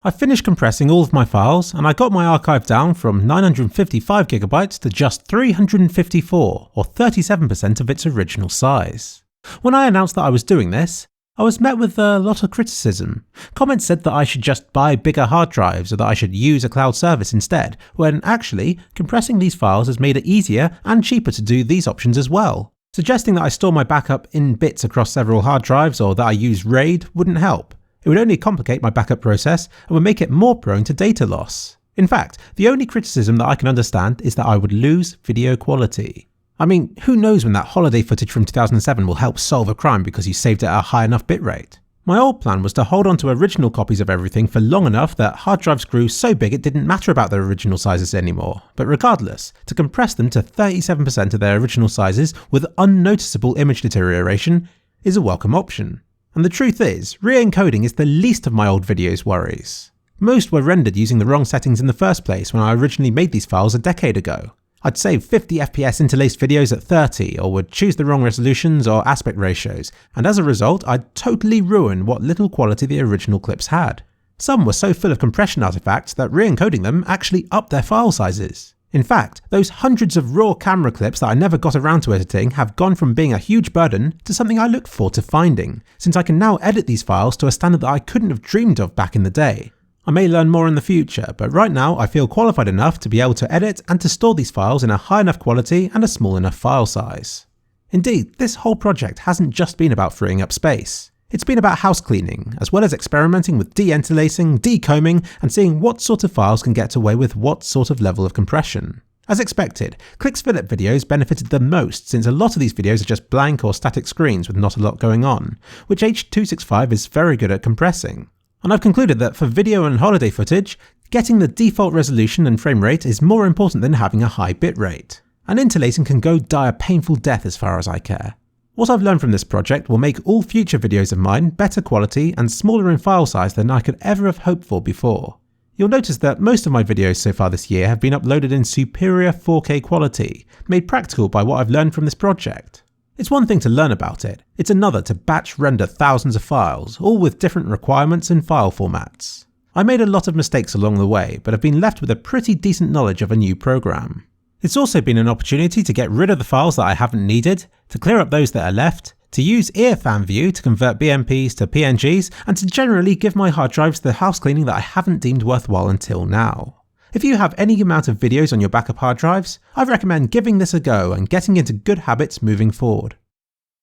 I finished compressing all of my files and I got my archive down from 955GB to just 354, or 37% of its original size. When I announced that I was doing this, I was met with a lot of criticism. Comments said that I should just buy bigger hard drives or that I should use a cloud service instead, when actually, compressing these files has made it easier and cheaper to do these options as well. Suggesting that I store my backup in bits across several hard drives or that I use RAID wouldn't help. It would only complicate my backup process and would make it more prone to data loss. In fact, the only criticism that I can understand is that I would lose video quality. I mean, who knows when that holiday footage from 2007 will help solve a crime because you saved it at a high enough bitrate. My old plan was to hold on to original copies of everything for long enough that hard drives grew so big it didn't matter about their original sizes anymore, but regardless, to compress them to 37% of their original sizes with unnoticeable image deterioration is a welcome option. And the truth is, re-encoding is the least of my old videos' worries. Most were rendered using the wrong settings in the first place when I originally made these files a decade ago. I'd save 50 FPS interlaced videos at 30, or would choose the wrong resolutions or aspect ratios, and as a result I'd totally ruin what little quality the original clips had. Some were so full of compression artifacts that re-encoding them actually upped their file sizes. In fact, those hundreds of raw camera clips that I never got around to editing have gone from being a huge burden to something I look forward to finding, since I can now edit these files to a standard that I couldn't have dreamed of back in the day. I may learn more in the future, but right now I feel qualified enough to be able to edit and to store these files in a high enough quality and a small enough file size. Indeed, this whole project hasn't just been about freeing up space. It's been about house cleaning, as well as experimenting with de-interlacing, decombing, and seeing what sort of files can get away with what sort of level of compression. As expected, kliksphilip videos benefited the most since a lot of these videos are just blank or static screens with not a lot going on, which H.265 is very good at compressing. And I've concluded that for video and holiday footage, getting the default resolution and frame rate is more important than having a high bitrate. And interlacing can go die a painful death as far as I care. What I've learned from this project will make all future videos of mine better quality and smaller in file size than I could ever have hoped for before. You'll notice that most of my videos so far this year have been uploaded in superior 4K quality, made practical by what I've learned from this project. It's one thing to learn about it, it's another to batch render thousands of files, all with different requirements and file formats. I made a lot of mistakes along the way, but have been left with a pretty decent knowledge of a new program. It's also been an opportunity to get rid of the files that I haven't needed, to clear up those that are left, to use earfan view to convert BMPs to PNGs, and to generally give my hard drives the house cleaning that I haven't deemed worthwhile until now. If you have any amount of videos on your backup hard drives, I recommend giving this a go and getting into good habits moving forward.